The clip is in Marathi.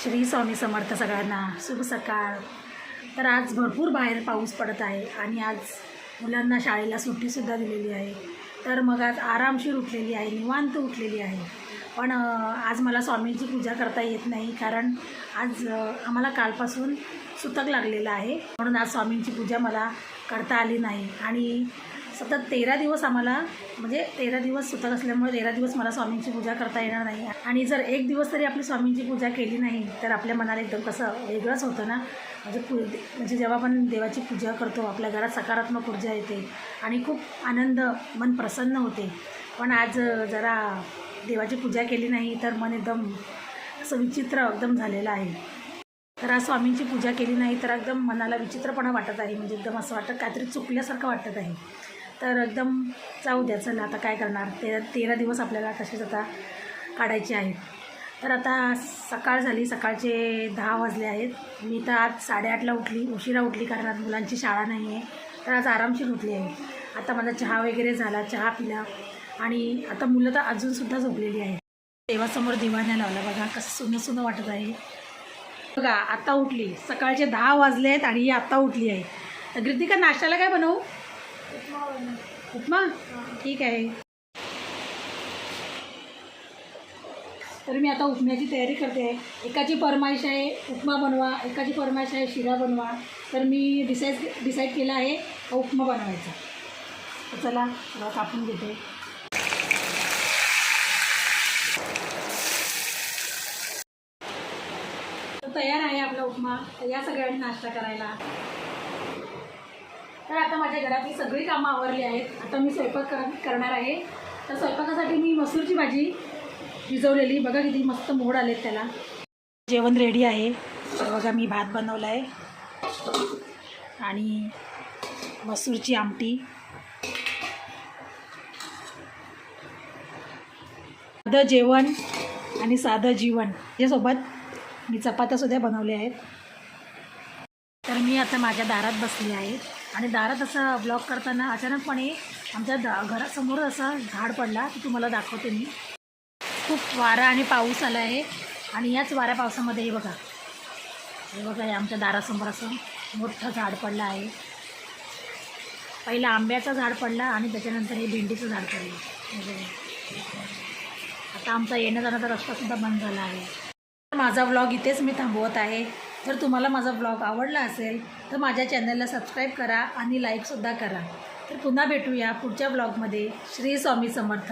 श्री स्वामी समर्थ सगळ्यांना शुभ सकाळ। तर आज भरपूर बाहेर पाऊस पडत आहे आणि आज मुलांना शाळेला सुट्टीसुद्धा दिलेली आहे। तर मग आज आरामशीर उठलेली आहे, निवांत उठलेली आहे। पण आज मला स्वामींची पूजा करता येत नाही, कारण आज आम्हाला कालपासून सुतक लागलेलं आहे, म्हणून आज स्वामींची पूजा मला करता आली नाही। आणि सतत 13 दिवस आम्हाला म्हणजे 13 दिवस सुतक असल्यामुळे 13 दिवस मला स्वामींची पूजा करता येणार नाही। आणि जर एक दिवस तरी आपली स्वामींची पूजा केली नाही तर आपल्या मनाला एकदम कसं वेगळंच होतं ना। म्हणजे जेव्हा आपण देवाची पूजा करतो आपल्या घरात सकारात्मक ऊर्जा येते आणि खूप आनंद, मन प्रसन्न होते। पण आज जरा देवाची पूजा केली नाही तर मन एकदम असं विचित्र एकदम झालेलं आहे। तर आज स्वामींची पूजा केली नाही तर एकदम मनाला विचित्रपणा वाटत आहे, म्हणजे एकदम असं वाटतं काहीतरी चुकल्यासारखं वाटत आहे। तर एकदम जाऊ द्या, चला आता काय करणार, 13 दिवस आपल्याला तसेच आता काढायचे आहेत। तर आता सकाळ झाली, सकाळचे 10 वाजले आहेत। मी तर आज 8:30ला उठली, उशिरा उठली, कारण आज मुलांची शाळा नाही आहे, तर आज आरामशीर उठली आहे। आता माझा चहा वगैरे झाला, चहा पिला आणि आता मुलं तर अजूनसुद्धा झोपलेली आहे। देवासमोर दिवा नाही लावला, बघा कसं सुनं सुनं वाटत आहे। बघा आता उठली, सकाळचे 10 वाजले आहेत आणि ही आत्ता उठली आहे। तर कृतिका, नाश्त्याला काय बनवू? उपमा? ठीक आहे। तर मी आता उपम्याची तयारी करते आहे। एकाची फरमाईश आहे उपमा बनवा, एकाची फरमाईश आहे शिरा बनवा। तर मी डिसाईड केलं आहे उपमा बनवायचा। तर चला थोडा कापून घेते। तर तयार आहे आपला उपमा, तर या सगळ्यांनी नाश्ता करायला। तर आता माझ्या घरातली सगळी कामं आवरली आहेत, आता मी स्वयंपाक करणार आहे। तर स्वयंपाकासाठी मी मसूरची भाजी भिजवलेली, बघा किती मस्त मोड आलेत त्याला। जेवण रेडी आहे, तर बघा मी भात बनवला आहे आणि मसूरची आमटी, साधं जेवण आणि साधं जीवन, यासोबत मी चपात्यासुद्धा बनवल्या आहेत। तर मी आता माझ्या दारात बसली आहे आणि दारात असं ब्लॉग करताना अचानकपणे आमच्या घरासमोर असा झाड पडला, तो तुम्हाला दाखवते मी। खूप वारा आणि पाऊस आला आहे आणि याच वाऱ्या पावसामध्ये हे बघा हे आमच्या दारासमोर असं मोठं झाड पडलं आहे। पहिलं आंब्याचं झाड पडला आणि त्याच्यानंतर हे भेंडीचं झाड पडलं। आता आमचा येणं जाण्याचा रस्तासुद्धा बंद झाला आहे। माझा व्लॉग इथेच मी थांबवत आहे। जर तुम्हाला माझा व्लॉग आवडला असेल तर माझ्या चॅनलला सबस्क्राईब करा आणि लाईकसुद्धा करा। तर पुन्हा भेटूया पुढच्या व्लॉगमध्ये। श्री स्वामी समर्थ।